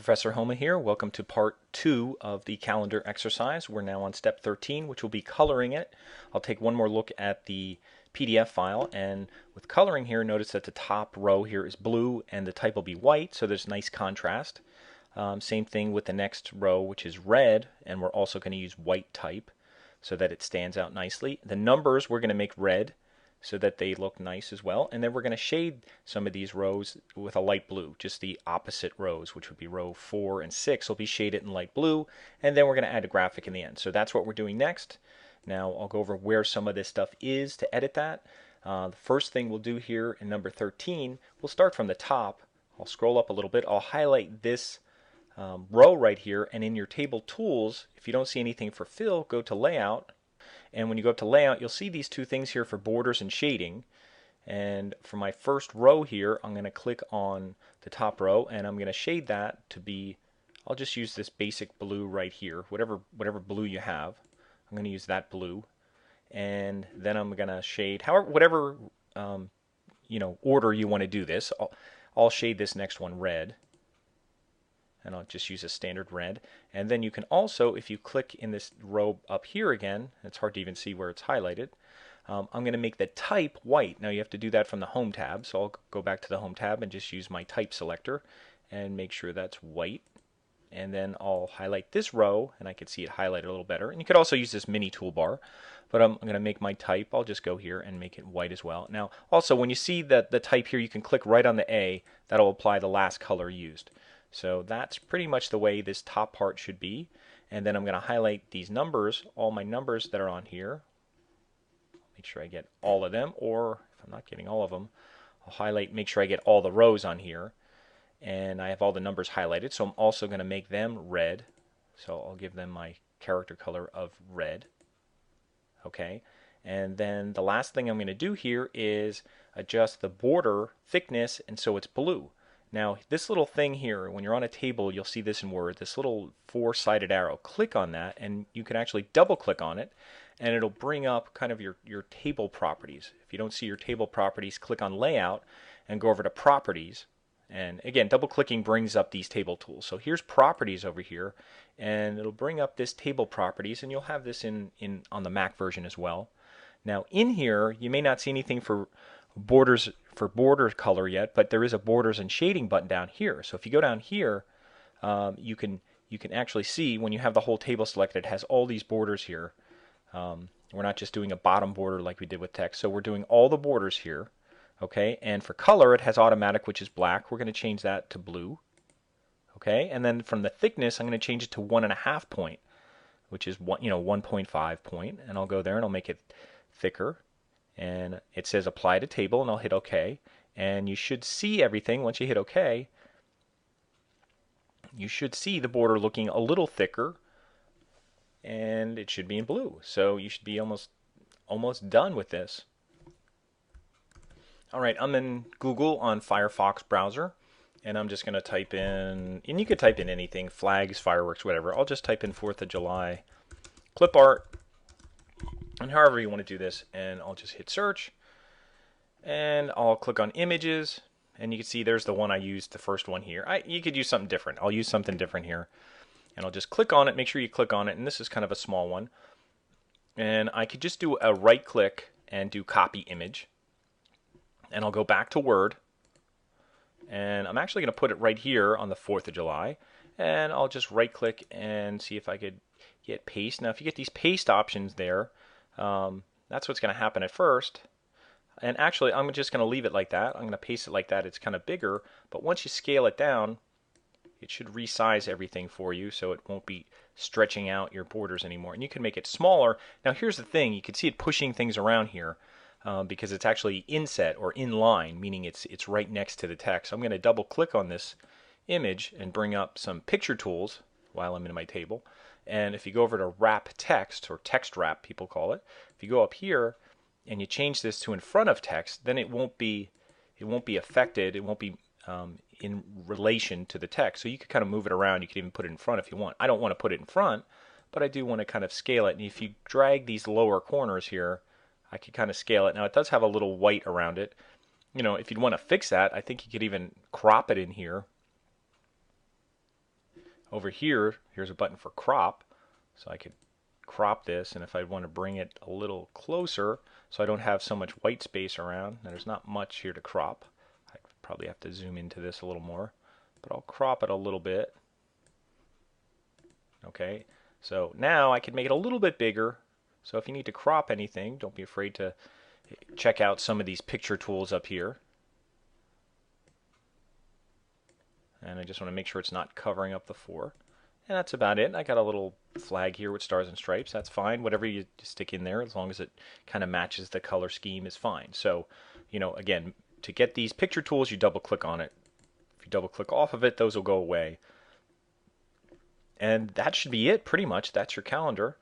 Professor Homa here. Welcome to part 2 of the calendar exercise. We're now on step 13, which will be coloring it. I'll take one more look at the PDF file, and with coloring here, notice that the top row here is blue and the type will be white, so there's nice contrast. Same thing with the next row, which is red, and we're also going to use white type so that it stands out nicely. The numbers we're going to make red so that they look nice as well. And then we're going to shade some of these rows with a light blue, just the opposite rows, which would be row 4 and 6 will be shaded in light blue. And then we're going to add a graphic in the end. So that's what we're doing next. Now I'll go over where some of this stuff is to edit that. The first thing we'll do here in number 13, we'll start from the top. I'll scroll up a little bit. I'll highlight this row right here. And in your table tools, if you don't see anything for fill, go to layout. And when you go up to layout, you'll see these two things here for borders and shading. And for my first row here, I'm going to click on the top row and I'm going to shade that to be, I'll just use this basic blue right here, whatever blue you have. I'm going to use that blue. And then I'm going to shade, whatever order you want to do this. I'll shade this next one red. And I'll just use a standard red. And then you can also, if you click in this row up here again, it's hard to even see where it's highlighted, I'm going to make the type white. Now you have to do that from the Home tab, so I'll go back to the Home tab and just use my type selector and make sure that's white. And then I'll highlight this row, and I can see it highlighted a little better. And you could also use this mini toolbar, but I'm going to make my type. I'll just go here and make it white as well. Now, also, when you see the type here, you can click right on the A. That'll apply the last color used. So that's pretty much the way this top part should be. And then I'm going to highlight these numbers, all my numbers that are on here. Make sure I get all of them, or if I'm not getting all of them, I'll highlight, make sure I get all the rows on here. And I have all the numbers highlighted, so I'm also going to make them red. So I'll give them my character color of red. Okay. And then the last thing I'm going to do here is adjust the border thickness, and so it's blue. Now, this little thing here, when you're on a table, you'll see this in Word, this little four-sided arrow. Click on that, and you can actually double-click on it, and it'll bring up kind of your table properties. If you don't see your table properties, click on Layout and go over to Properties. And again, double-clicking brings up these table tools. So here's Properties over here, and it'll bring up this Table Properties, and you'll have this on the Mac version as well. Now, in here, you may not see anything for borders for border color yet, but there is a borders and shading button down here. So if you go down here, you can actually see when you have the whole table selected, it has all these borders here. We're not just doing a bottom border like we did with text, so we're doing all the borders here. Okay, and for color, it has automatic, which is black. We're going to change that to blue. Okay, and then from the thickness, I'm going to change it to 1.5 point, which is 1.5 point, and I'll go there and I'll make it thicker. And it says apply to table, and I'll hit OK. And you should see everything once you hit OK. You should see the border looking a little thicker, and it should be in blue. So you should be almost done with this. All right, I'm in Google on Firefox browser, and I'm just going to type in, and you could type in anything, flags, fireworks, whatever. I'll just type in 4th of July clip art. And however you want to do this, and I'll just hit search, and I'll click on images, and you can see there's the one I used, the first one here. You could use something different. I'll use something different here, and I'll just click on it. Make sure you click on it, and this is kind of a small one. And I could just do a right click and do copy image, and I'll go back to Word, and I'm actually going to put it right here on the 4th of July, and I'll just right click and see if I could get paste. Now if you get these paste options there, that's what's going to happen at first. And actually, I'm just going to leave it like that. I'm going to paste it like that. It's kind of bigger. But once you scale it down, it should resize everything for you so it won't be stretching out your borders anymore. And you can make it smaller. Now, here's the thing. You can see it pushing things around here because it's actually inset or inline, meaning it's right next to the text. I'm going to double click on this image and bring up some picture tools while I'm in my table. And if you go over to wrap text, or text wrap people call it, if you go up here and you change this to in front of text, then it won't be affected. It won't be in relation to the text. So you could kind of move it around. You could even put it in front if you want. I don't want to put it in front, but I do want to kind of scale it. And if you drag these lower corners here, I could kind of scale it. Now it does have a little white around it. If you'd want to fix that, I think you could even crop it in here Over here, here's a button for crop, so I could crop this, and if I want to bring it a little closer so I don't have so much white space around, and there's not much here to crop. I probably have to zoom into this a little more, but I'll crop it a little bit. Okay, so now I can make it a little bit bigger. So if you need to crop anything, don't be afraid to check out some of these picture tools up here. And I just want to make sure it's not covering up the 4. And that's about it. I got a little flag here with stars and stripes. That's fine. Whatever you stick in there, as long as it kind of matches the color scheme, is fine. So, you know, again, to get these picture tools, you double click on it. If you double click off of it, those will go away. And that should be it, pretty much. That's your calendar.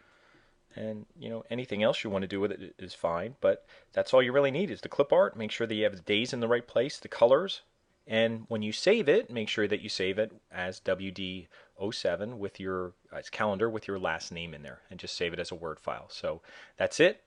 And, you know, anything else you want to do with it is fine. But that's all you really need is the clip art. Make sure that you have the days in the right place, the colors. And when you save it, make sure that you save it as WD07 with your as calendar with your last name in there, and just save it as a Word file. So that's it.